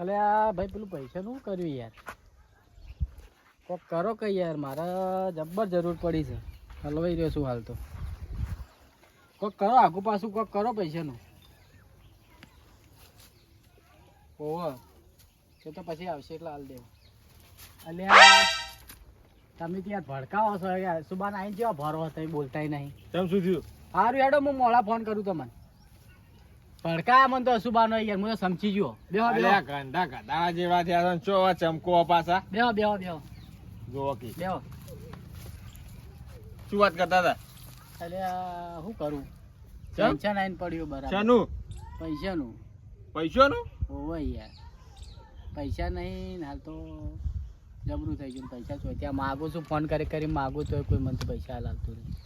અલે આ ભાઈ પેલું પૈસાનું શું કર્યું યાર? કોક કરો કે યાર, મારે જબ્બર જરૂર પડી છે. હલવાઈ રહ્યો છું હાલ તો. કોક કરો, આગુ પાછું કોક કરો પૈસાનું. ઓહો એ તો પછી આવશે એટલે હાલ દેવું. અલ્યા તમે ત્યાં ભડકાવો છો યાર. સુબાન આવીને જેવા ભરો હતો બોલતાય નહીં. કેમ શું થયું? સારું હેડો, હું મોડા ફોન કરું તમને. ભડકા મને તો સુબાનો યાર, હું તો સમજી ગયો. બેહો બેહો અલ્યા ગંડા ગધા જેવા થયા છે. ચો આ ચમકો પાછા બેહો બેહો બેહો જો કે બેહો. શું વાત કરતા હતા? અલ્યા શું કરું, ચમ? ટેન્શન આવીને પડ્યું બરાબર. શાનું? પૈસાનું. પૈસાનું? ઓવે યાર, પૈસા નહીં ને હાલ તો જબરું થઈ ગયું. પૈસા છો ત્યાં માગું છું, ફોન કરી માગું તો કોઈ મને તો પૈસા હાલતું નહીં.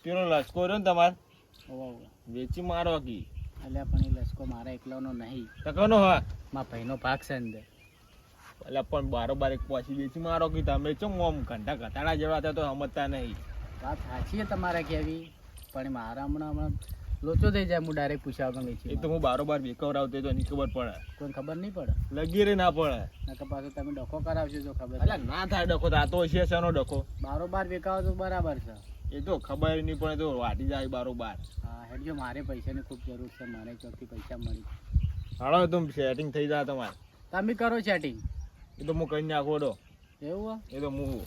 પેલો લસકો રહ્યો ને તમારે ઓવા ઓવા વેચી મારો કી અલ્યા પણ એ લસકો મારા એકલાનો નહીં, તકનો હા મારા ભાઈનો ભાગ છે અંદર. એટલે પણ બારોબાર એક પછી વેચી મારો કી તમે ચમ આમ ઘંટા ઘટાડા જેવા હતા તો સમજતા નહીં. વાત સાચી છે તમારે કેવી, પણ મારા હમણાં લોચો થઈ જાય. હું ડાયરેક્ટ પૂછ્યા વગર વેચી એ તો હું બારોબાર વેકવરાવતો તો એની ખબર પડે, કોઈ ખબર નહીં પડે. લગી રે ના પડે. નકર પાછું તમે ડખો કરાવશો જો ખબર એટલે ના થાય ડખો, થતો હશે શાનો ડખો? બારોબાર વેકાવો તો બરાબર છે. એ તો ખબર નહીં પડે તો વાટી જાય બારોબાર. હા હેડજો, મારે પૈસાની ખૂબ જરૂર છે. મારે ચોકથી પૈસા મળી. હાલો તો સેટિંગ થઈ જાય તમારે. તમે કરો સેટિંગ. એ તો હું કરી નાખો દો. એવું એ તો હું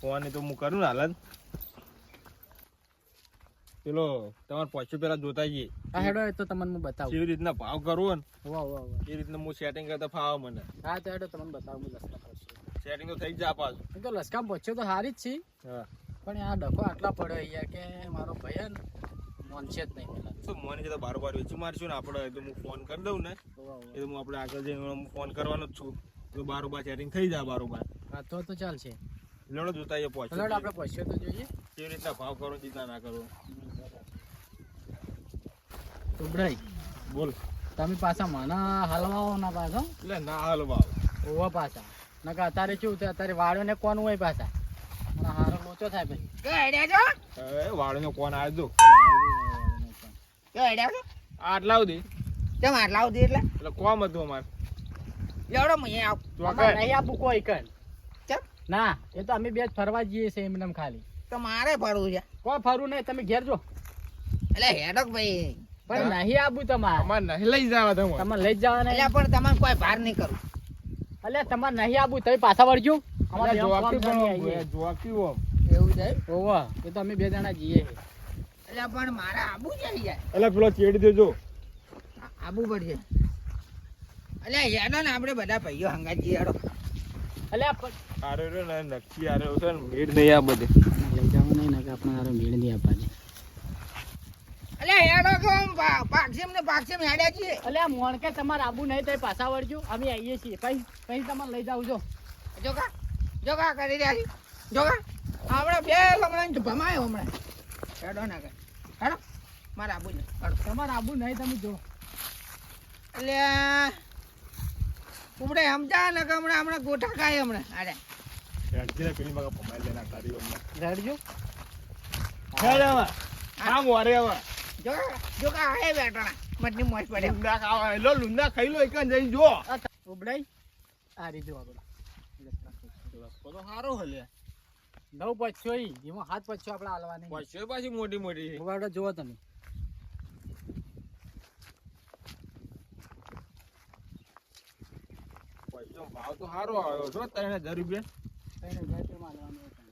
ફોન એ તો હું કરું ને હાલત. પેલો તમારે પૈસા પેલા જોતા જઈએ. હા હેડો, એ તો તમને હું બતાવું. કેવી રીતના ભાવ કરવો ને વાહ વાહ વાહ. એ રીતના હું સેટિંગ કરતા ફાવે મને. હા તો હેડો તમને બતાવું. હું લસકા પહોંચ્યો. સેટિંગ તો થઈ જ જાય પાછું. એમ તો લસકા પહોંચ્યો તો સારી જ છે, હા પણ આ ડખો આટલા પડ્યો યાર કે મારો ભાઈ હે ને મોનશે જ નહીં પેલા. તો મને છે તો બારોબાર વેચી મારશું ને આપણે. એ તો હું ફોન કરી દઉં ને, વાહ એ તો હું આપણે આગળ જઈને હું ફોન કરવાનો જ છું. તો બારોબાર સેટિંગ થઈ જાય બારોબાર. વાહ. હા તો ચાલશે. લેડો જોતા એ પહોંચે ચલો આપણે પહોંચ્યો તો જોઈએ. કેવી રીતના ભાવ કરો, ચિંતા ના કરો. ઉભરાઈ બોલ. તમે પાછા મને હલવાઓ ના પાછો. એટલે ના હાલ ભાવ. ઓવા પાછા નકર અત્યારે શું છે, અત્યારે વાળો ને કોણ હોય પાછા અને હારો લોચો થાય ભાઈ. એ વાળનો કોણ આવી દો કે હેડ્યા છો? આટલા સુધી કેમ આટલા સુધી એટલે કોમ હતું અમારે. લેવડો હું અહીંયા આવું. અમારે નહીં આપવું કોઈ કણ. ચમ? ના એ તો અમે બે જ ફરવા જઈએ છે એમને ખાલી. તો મારે ફરવું છે. કોઈ ફરવું નહીં, તમે ઘેર જો. એટલે હેડો કે ભાઈ. પણ નહીં આપવું તમારે. અમારે નહીં લઈ જવા તમે. તમારે લઈ જ જવાના. એટલે પણ તમારે કોઈ ભાર નહીં કરું. એટલે તમારે નહીં આપવું, તમે પાછા વળજો. અમારે બે જોવાકી ફોન કરી આવીએ. પણ જોવાકી ઓમ. એવું છે? ઓવા એ તો અમે બે જણા જઈએ. એટલે પણ મારે આબુ છે યાર. એટલે પેલો ચેડી દેજો. આબુ પડશે. એટલે હેડો ને આપણે બધા ભાઈઓ હંગાત જઈએ હેડો. એટલે આ પણ આરે રે ને નક્કી આરે છે ને મેડ નહીં આ બધે. લઈ જવા નહીં ને આપણે હારો મેળ નહીં આપવાની. એટલે હેડો કે પાક્ષેમ હેડ્યા છીએ. એટલે આ મોણ કે તમારે આબુ નહીં તો પાછા વળજો, અમે આવીએ છીએ. પછી તમારે લઈ જાવ જો. જોકા કરી રહ્યા છીએ. જોકા આપણે બે હમણાં ભમાયો હમણાં. હેડો ના કર હેડો. મારે આબુ નહીં હેડો. તમારે આબુ નહીં તમે જો. એટલે ઉપડે સમજા ને કે હમણાં ગોઠા ખાય હમણાં. અરે હેડજીને પેલી મગા પમાઈ લેના તારી અમને. રડજો. હેડ હવે. આમ વારે હવે. જોકા આય બેઠા મતની મોજ પડે. લુંડા ખાવા લો, લુંડા ખાઈ લો એકન જઈ જો. ઉબડાઈ આ રીજો આગળ. તો હારો હલે. નવ પચ્યો ઈ એમાં હાથ પચ્યો આપણે હાલવા નહીં. પછી પાછી મોટી મોટી છે. ઉબાડો જુઓ તમે. પૈસો ભાવ તો હારો આવ્યો છો 3000 રૂપિયા. 3000 રૂપિયામાં હાલવાનું હતું.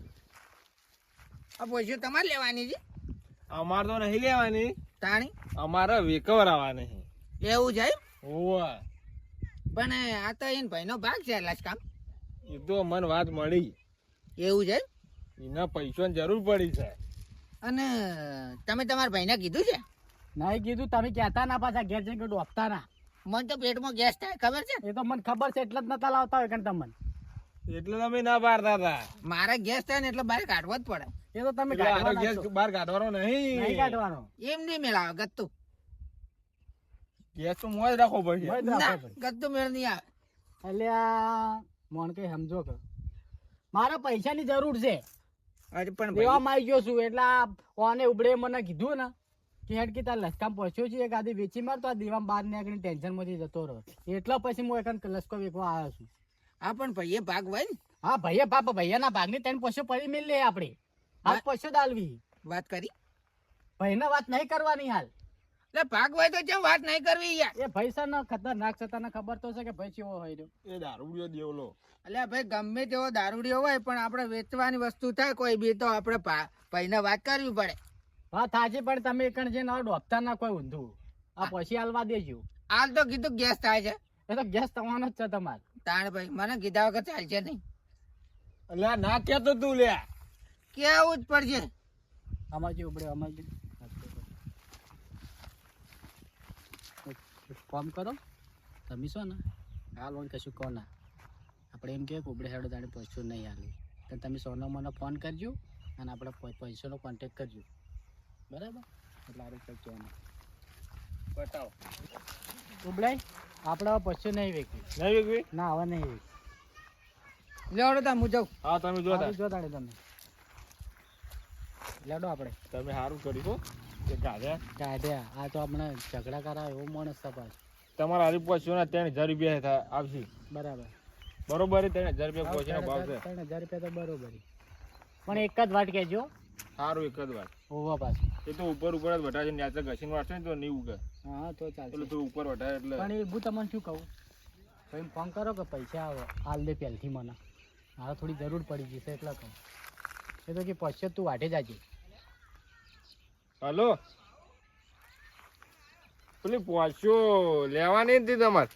આ પૈસા તમારે લેવાની છે અમાર તો નહીં લેવાની, તાણી. અમારે વેકવર આવવાની છે. એવું છે એમ? ઓવા પણ આ તો એને ભાઈનો ભાગ છે લસકામ. એ તો મને વાત મળી. એવું છે એમ? એના પૈસાની જરૂર પડી છે. અને તમે તમારા ભાઈને કીધું છે? નહીં કીધું, તમે કહેતા ના પાછા ઘેર જઈને ડોપતા ના. મને તો પેટમાં ગેસ થાય ખબર છે. એ તો મને ખબર છે એટલે જ નતા લાવતા હોય કણ તમને. એટલે તમે ના પાડતા હતા. મારે ગેસ થાય ને એટલે બહાર કાઢવો જ પડે. એ તો તમે એટલે આનો કાઢવાના ગેસ જ છો. બહાર કાઢવાનો નહીં નહીં. કાઢવાનો. એમ નહીં મેળાવે ગત્તું. ગેસ તો મોજ રાખવો પડશે. મોજ ના રાખો ભાઈ. ગત્તું મેળ નહીં આવે. એટલે આ મોણ કઈ સમજો કે મારે પૈસાની જરૂર છે. અરે પણ દેવા ભાઈ, માં આવી ગયો છું એટલે આ ઓને ઉબડે મને કીધું ને કે હેડ કે તાર લસકામ પહોંચ્યો છે એક આધી વેચી માર તો આ દીવામાં બહાર નીકળીને ટેન્શનમાંથી જતો રહ્યો એટલા પછી હું એક લસકો વેચવા આવ્યો છું. હા પણ ભાઈએ ભાગ હોય ને હા ભૈયાના ભાગની ત્રણ પૈસો પડી મેળ લે આપણે હાલ પૈસો દાલવી વાત કરી ભાઈને વાત નહીં કરવાની હાલ એટલે ભાગ હોય તો કેમ વાત નહીં કરવી યાર એ ભાઈ સર ના ખતરનાક છે તને ખબર તો છે કે ભાઈ કેવો હોય રહ્યો. એ દારૂડિયો દેવલો. એટલે ભાઈ ગમે તેવો દારૂડિયો હોય પણ આપણે વેચવાની વસ્તુ થાય કોઈ બી તો આપણે ભાઈને વાત કરવી પડે. વાત સાચી પણ તમે એકણ જે નવો ડોક્ટર ના કોઈ ઊંધું આ પછી હાલવા દેજો. હાલ તો કીધું ગેસ થાય છે એ તો ગેસ તમારો જ છે તમારે. તાણ ભાઈ મને કીધા વગર ચાલશે નહીં. એટલે આ ના કહેતો તું લે. કેવું જ પડશે. અમારજી ઉબડે અમારજી ફોન કરો તમે શું ને હાલ હોય કશું કહો ના આપણે એમ કે ઉબડે હેડો જાણે પૈસો નહીં હાલી તો તમે સોનો મને ફોન કરજો અને આપણે પૈસાનો કોન્ટેક કરજો બરાબર એટલે આરું કંઈ કહેવાનું બતાવો. ઉબડાય આપણે હવે પૈસો નહીં વેચવી નહીં વેગવી? ના હવે નહીં વેચવી. લેવડો તા હું જાઉં. હા તમે જો સારું જો તાણે તમે લેડો આપણે તમે સારું કર્યું હો કે ગાધ્યા. કાઢ્યા આ તો આપણે ઝઘડા કરાવે એવો માણસ તપાસ તમારા હારી પહોંચ્યો 3000 રૂપિયા આવશે બરાબર બરોબર. 3000 રૂપિયા પહોંચીનો ભાવ છે. 3000 રૂપિયા તો બરોબર પણ એક જ વાત કહેજો સારું એક જ વાત. ઓવા પાછું એ તો ઉપર જ વટાશે ન્યાચે ઘસીને વાળશે ને તો નહીં ઉગે. હા તો ચાલશે એટલે તો ઉપર વટાય એટલે પણ એ હું તમને શું કહું તમે ફોન કરો કે પૈસા આવે હાલ દે પહેલથી મને મારે થોડી જરૂર પડી જશે એટલે કહું એ તો કે પૈસા તું વાટે જાજે. હલો પેલી પહોંચ્યો લેવાની હતી તમારે.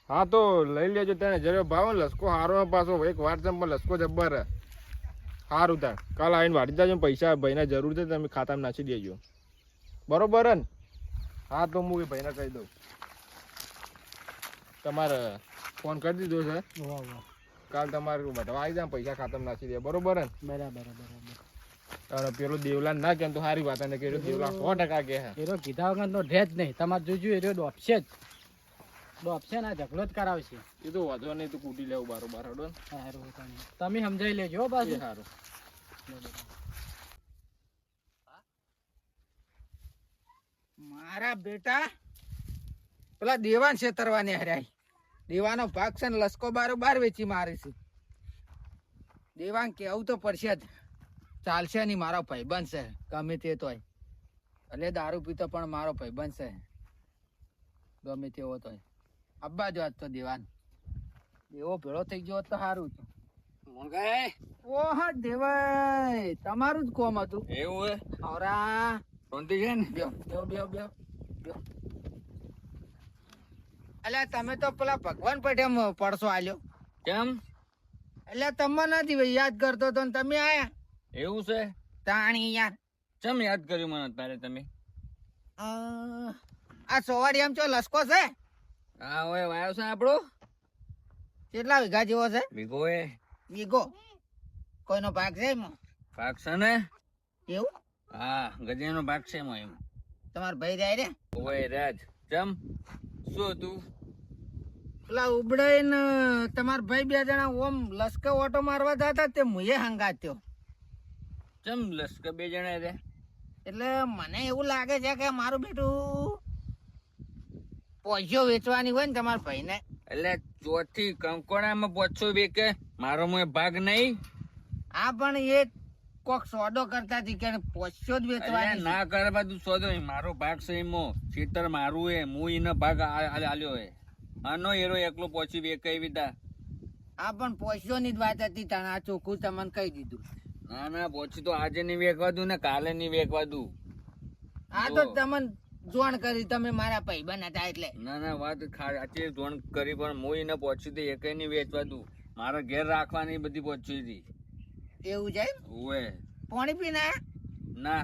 હા તો લઈ લેજો તને જરા ભાવ લસકો સારો પાછો એક વાર પણ લસકો જબ્બર સારું તાર કાલ આવીને વાળી જાજો પૈસા ભાઈને જરૂર છે તમે ખાતામાં નાખી દેજો બરોબર ને. હા તો હું એ ભાઈને કહી દઉં તમારે ફોન કરી દીધો છે વાહ વાહ કાલ તમારે વટવા આવી જાય પૈસા ખાતામાં નાખી દે બરોબર ને. બરાબર બરાબર અને પેલો દેવલા ના કેમ તો સારી વાત અને કે દેવલા 100% કે હે એરો કીધા વગર તો રહે જ નહીં તમારે જોજો એરો ડોપશે જ ડોપશે ને આ ઝઘડો જ કરાવશે. એ તો વાંધો નહીં તો કૂટી લેવું બારોબાર હડો ને. સારું તમે સમજાઈ લેજો હો એ પાછું. સારું. મારા બેટા પેલા દેવાન છેતરવાની હરાય દેવાનો ભાગ છે ને લસકો બારોબાર વેચી મારે છે. દેવાન કેવું તો પડશે જ ચાલશે નહીં મારો ભાઈબંધ છે ગમે તે તોય ભલે દારૂ પીતો પણ મારો ભાઈબંધ છે ગમે તેવો તોય અબ્બા જો આજ તો દેવાન દેવો ભેળો થઈ ગયો હોત તો સારું હતું. ઓહો દેવાય તમારું જ કોમ હતું એવું હે આવરા શાંતિ છે ને. બેહો. અલ્યા તમે તો પેલા ભગવાન પેઠે પડશો આલ્યો કેમ એટલે તમને નથી ભાઈ યાદ કરતો તો ને તમે આયા એવું છે? તાણી યાર ચમ યાદ કર્યું મને અત્યારે તમે? આ સોવાડી આમ ચો લસકો છે હા ઓય વાયો છે આપણો કેટલા વીઘા જેવો છે? વીઘો એ વીઘો કોઈનો ભાગ છે એમાં? ભાગ છે ને. એવું હા ગજેનો ભાગ છે એમાં. એમ તમારા ભાઈ જાય રે ઓય રાજ ચમ શું હતું? પેલા ઉબડે ને તમારા ભાઈ બે જણા ઓમ લસકે ઓટો મારવા જતા તે મુએ હંગાત્યો. ચમ લશ્કર બે જણા રે એટલે મને એવું લાગે છે કે મારું બેટું પૈસો વેચવાની હોય ને તમારા ભાઈને એટલે ચોથી કંકોડામાં પોછો વેકે મારો મોય ભાગ નહીં. આ પણ એ કોક સોદો કરતા હતી કે પૈસો જ વેચવાની છે. ના કરે બધું સોદો નહીં. મારો ભાગ છે એમાં ખેતર મારું હે હું એનો ભાગ આલ્યો હે. આનો એરો એકલો પહોંચી વેકે એવી તા. આ પણ પૈસો ની જ વાત હતી તને આ ચોખ્ખું તમને કહી દીધું. ના ના પહોંચી તો આજે નહીં વેકવા દઉં ને કાલે નહીં વેકવા દઉં. આ તો તમને જોણ કરી તમે મારા ભાઈબંધ હતા એટલે. ના ના વાત સાચી જોણ કરી પણ હું એને પહોંચી તો એકઈ નહીં વેચવા દઉં. મારા ઘેર રાખવાની બધી પહોંચી હતી. એવું છે ઓએ પાણી પીને આયા? ના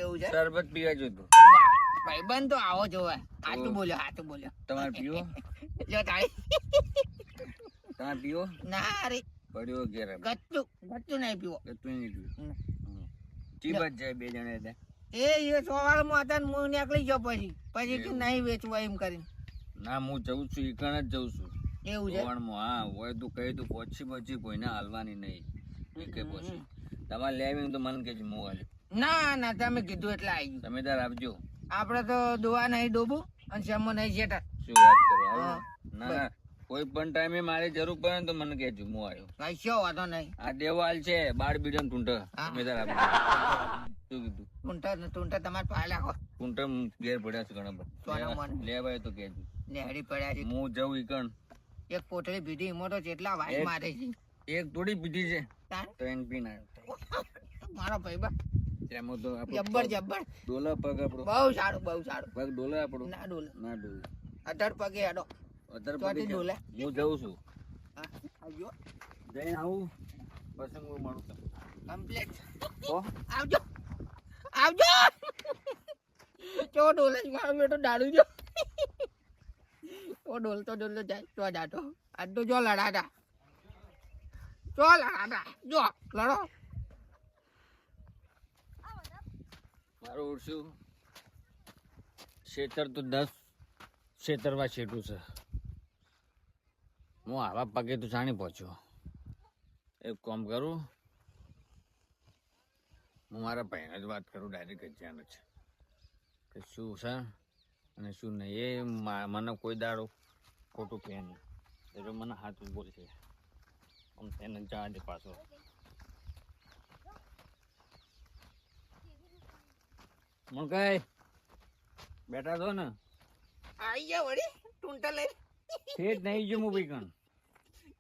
એવું છે શરબત પીવા જોતું. ભાઈબંધ તો આવો જોવે. હાથું બોલ્યો તમારે પીવો? જો તાળી તમે પીવો? ના રે પડ્યો ઘેર ગચ્ચું નહીં પીવો. તું નહીં પીવું. ચીબ જ જાય બે જણા ત્યાં. એ સવારમાં હતા ને હું નીકળી ગયો પછી કે નહીં વેચવા એમ કરીને. ના હું જઉં છું ઈકણ જ જઉં છું. એવું છે ધોવાણમાં. હા હોય તું કહી તું પછી કોઈને હાલવાની નહીં. વીકે પછી તમારે લેવી તો મને કહેજો હું હાલ્યો. ના ના તમે કીધું એટલે આવી ગયું. તમે તાર આપજો. આપડે તો દુવા નહીં ડૂબું અને શેમો નહીં શેટર. શું વાત કરો આવું? હા. ના ના કોઈ પણ ટાઈમે મારી જરૂર પડે ને તો મને કહેજો, હું આવ્યો. કઈ શો વાંધો નહીં. આ દેવાલ છે બાર બીડમ ટૂંટા, હા. તમે તાર આપજો. શું કીધું? ટૂંટા તમારે પાય રાખો. ટૂંટા ઘેર પડ્યા છે ઘણા સોના બધા. મોના. લેવાય તો કહેજો. નેહડી પડ્યા છે. હું જઉં ઈકણ. એક પોટલી પીધી એમાં તો જેટલા વાઈ એક- મારે છે. એક થોડી પીધી છે, તાર? ત્રણ પીન આવ્યો. મારો ભાઈ બા એમાં તો આપણો જબ્બર પગ જબ્બર. ડોલા પગ આપણો. બહુ સારું બહુ સારું. પગ ડોલે આપણો. ના ડોલે. ના ડોલે. 18 પગે હેડો. અત્યારે ચોથી પગે ડોલે. હું જઉં છું. હા, આવજો. જઈને આવું પછી હું મળું તમને. કમ્પ્લીટ. હો? આવજો આવજો. ચો ડોલે છે મારો બેટો દાડુ જો. ઓ ડોલતો જાય તો જાતો. આજ તો જો લડાતા. જો લડાતા. જો લડો. મારું ઓળશું શેતર તો 10 શેતરવા શેઠું છે. હું આવા પગે તો જાણી પહોંચ્યો. એક કામ કરું, હું મારા ભાઈને જ વાત કરું ડાયરેક્ટ જ્યાં છે કે શું છે અને શું નહીં. એ મને કોઈ દાડો ખોટું કહે નહીં, એટલે મને હાથું બોલશે. આમ તેને જવા દે પાછો. કઈ બેઠા છો ને? આઈ જા વળી ટૂંટા લઈ. ઠેઠ નહીં ગયો હું ભાઈ કણ.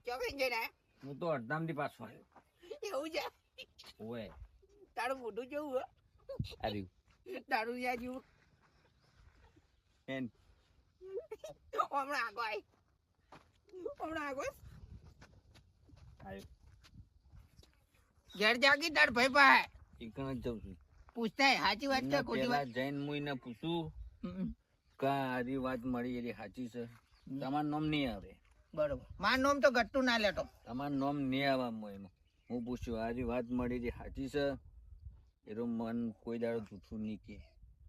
ચોકડી જઈને આયા? હું તો અડધામથી પાછો આવ્યો. એવું છે. ઓય તારું મોઢું જેવું હો. આવ્યું તારું યા જેવું. એન હમણાં આગો આય. હમણાં આગો આય. આવ્યું. ઘેર જાગી તાર ભાઈ પાસે ઈકણ જ જઉં છું. પૂછતા સાચી વાત છે એના ખોટી પહેલા વાત. જઈને હું એને પૂછું હમ. કે આરી વાત મળી એરી સાચી છે. તમારું નામ નહીં આવે. બરોબર. મારું નામ તો ગટ્ટુ ના લેતો. તમારું નામ નહીં આવે આમાં એમાં. હું પૂછ્યું આરી વાત મળી એરી સાચી છે, એનું મન કોઈ દાડો જૂઠું નહીં કે.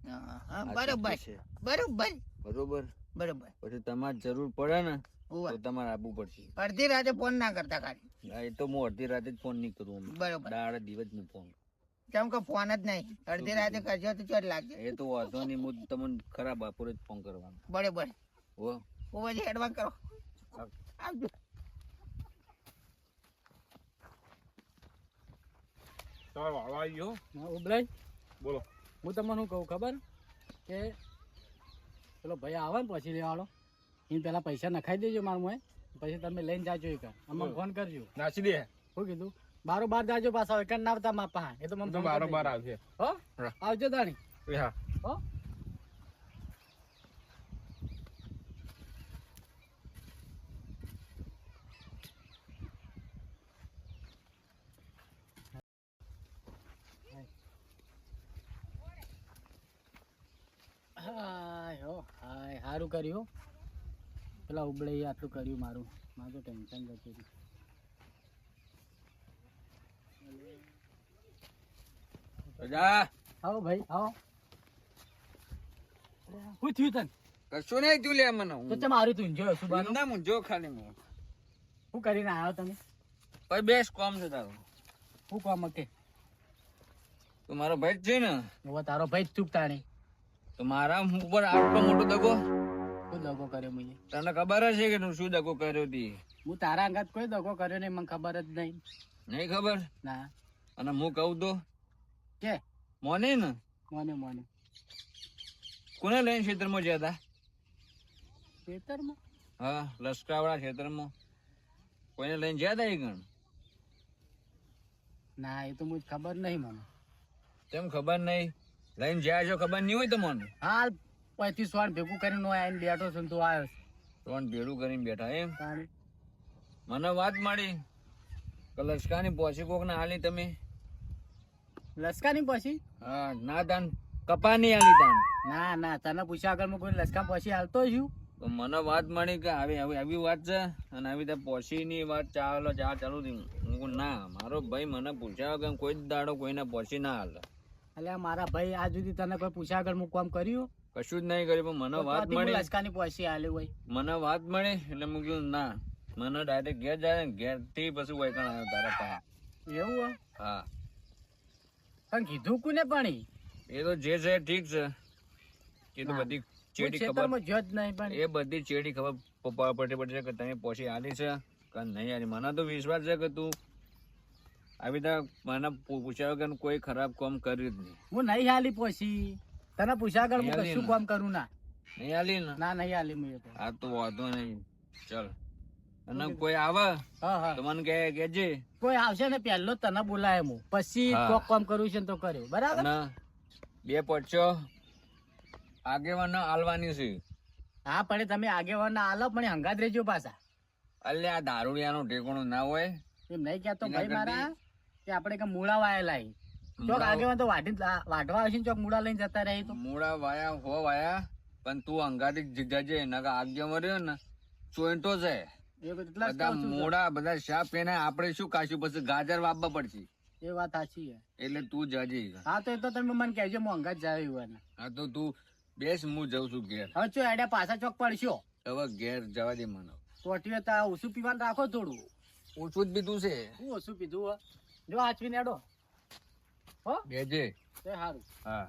હા, હા, આ બરોબર સાચી છે. બરોબર બરોબર. બરોબર. પછી તમારે જરૂર પડે ને ઉવા. તો તમારે આવવું પડશે. અડધી રાતે ફોન ના કરતા ખાલી. હા, એ તો હું અડધી રાતે જ ફોન નહીં કરું. બરોબર. દાડા દિવસ હું ફોન. કેમ કે ફોન જ નહીં. અડધી રાતે કરજો તો ચોટ લાગશે. એ તો વાંધો નહીં, હું તમને ખરા બપોરે જ ફોન કરવાનો. બરોબર. હો ઉવા જે એડવાન્સ કરો. આવજો. તમારો વાળો આવી ગયો. હા, ઉબલાય. બોલો. હું તમને શું કહું ખબર કે પેલો ભાઈ આવે ને પછી લેવાળો એને પેલા પૈસા નખાઈ દેજો મારું મોય, પછી તમે લઈને જાજો એક અમને ફોન કરજો. નાસી દે. શું કીધું? 12 જાજો પાછા એક ના આવતા માપા હા. એ તો મને તો ફોન કરી બારોબાર દેજો. આવશે. હો હા. આવજો દાણી. એ હા. હો હાય હો હાય સારું કર્યું. પેલા ઉબળે આટલું કર્યું મારું તો ટેન્શન જતું રહ્યું. જા આવો ભાઈ આવો. શું થયું તને? કશું નહીં તું લે મને. તો ચમ હારું તું જોયો સુબાનો ના હું જો ખાલી હું. શું કરીને આવ્યો તમે? ભાઈ બેસ કોમ છે તારું. શું કામ કે તું મારો ભાઈ જ છે ને, હવે તારો ભાઈ જ ચૂક તાણે તો મારા ઉપર આટલો મોટો દગો શું દગો કર્યો મને? તને ખબર જ છે કે તું શું દગો કર્યો હતી? હું તારા અંગાત કોઈ દગો કર્યો નહીં, મને ખબર જ નહીં. નહીં ખબર? ના અને હું કહું તો કે મોને ને મોને મોને કોને લઈને ખેતરમાં ગયા હતા? ખેતરમાં હા, લસકાવાળા ખેતરમાં કોઈને લઈને ગયા હતા? એ ગણ ના એ તો મુझे ખબર નહીં મને. તેમ ખબર નહીં? લઈને જ્યાં છો ખબર નહીં હોય તમને? હાલ 35 વાણ ભેગું કરીને હું આવીને બેઠો છું ને તું આવ્યો છે. ત્રણ ભેડું કરીને બેઠા એમ? તાણે મને વાત મળી કે લસકાની પોછી કોક ને આલી તમે. લસકાની પછી? હા, ના તાન કપાની આલી તાન. ના ના તને પૂછ્યા આગળ હું કોઈ લસકા પછી હાલતો છું. તો મને વાત મળી કે આવી વાત છે અને આવી રીતે પોશીની વાત ચાલો ચાલુ થઈ. હું કહું ના, મારો ભાઈ મને પૂછ્યા વગર કોઈ જ દાડો કોઈને પોશી ના હાલે. એટલે મારા ભાઈ આજ સુધી તને કોઈ પૂછ્યા આગળ હું કામ કર્યું? કશું જ નહીં કર્યું, પણ મને વાત મળી. લસકાની પછી હાલ્યું હોય. મને વાત મળી એટલે હું કીધું ના, મને ડાયરેક્ટ ઘેર જાય ને ઘેર થી પછી વૈકણ આવ્યો તારા પાસે. એવું હોય? હા, પણ કીધું કોને પાણી એ તો જે છે ઠીક છે એ તો ના. બધી કોઈ ચેડી ખબર ખેતરમાં જ્યો જ નહીં પણ એ બધી ચેડી ખબર પડે કે તમે પોછી આલી છે કે નહીં આલી. મને તો વિશ્વાસ છે કે તું આવી રીતે મને પૂછ્યા વગર કોઈ ખરાબ કામ કર્યું જ નહીં. હું નહીં હાલી પછી તને પૂછ્યા આગળ હું નહીં હાલી કશું ને? કામ કરું ના નહીં આલી ને ના નહીં હાલી હું એ તો. આ તો વાંધો નહીં. ચાલ અને કોઈ આવે હા હા તો મને કહેજે. કોઈ આવશે ને પહેલો જ તને બોલાય હું પછી હા. કોક કામ કરવું છે ને તો કર્યું બરાબર અને બે પડશો આગેવાન આલવાની છે. હા પણ તમે આગેવાન ના આલો પણ હંગાત રહેજો પાછા અલ્યા આ દારૂડિયાનું ઠેકાણું ના હોય. એમ નહીં કહેતો એના ભાઈ મારા કે આપણે કે મૂળા વાયેલા હી. ચોક મૂળા- આગેવાન તો વાઢવા આવશે ને ચોક મૂળા લઈને જતા રહે તો મૂળા વાયા હો વાયા પણ તું અંગાથી જજે નકા આગેવાન રહ્યો ને ચોઈન્ટો છે. એ તો એટલા જ બધા કહું છું. મૂળા બધા શાપ એને આપણે શું કાશું પછી ગાજર વાપવા પડશે એ વાત સાચી છે. એટલે તું જજે. હા તો એ તો તમે મને કહેજો હું હંગાત જાય એવું હા તો તું બેસ હું જઉં છું ઘેર. હવે ચો એડા પાછા ચોક પડશો હવે ઘેર જવા દે મને. ટોટીઓ તો ઓછું પીવાનું રાખો થોડું. ઓછું જ બીધું છે. શું ઓછું પીધું હો? જો હાચવીને એડો હો બેજે. તે સારું. હા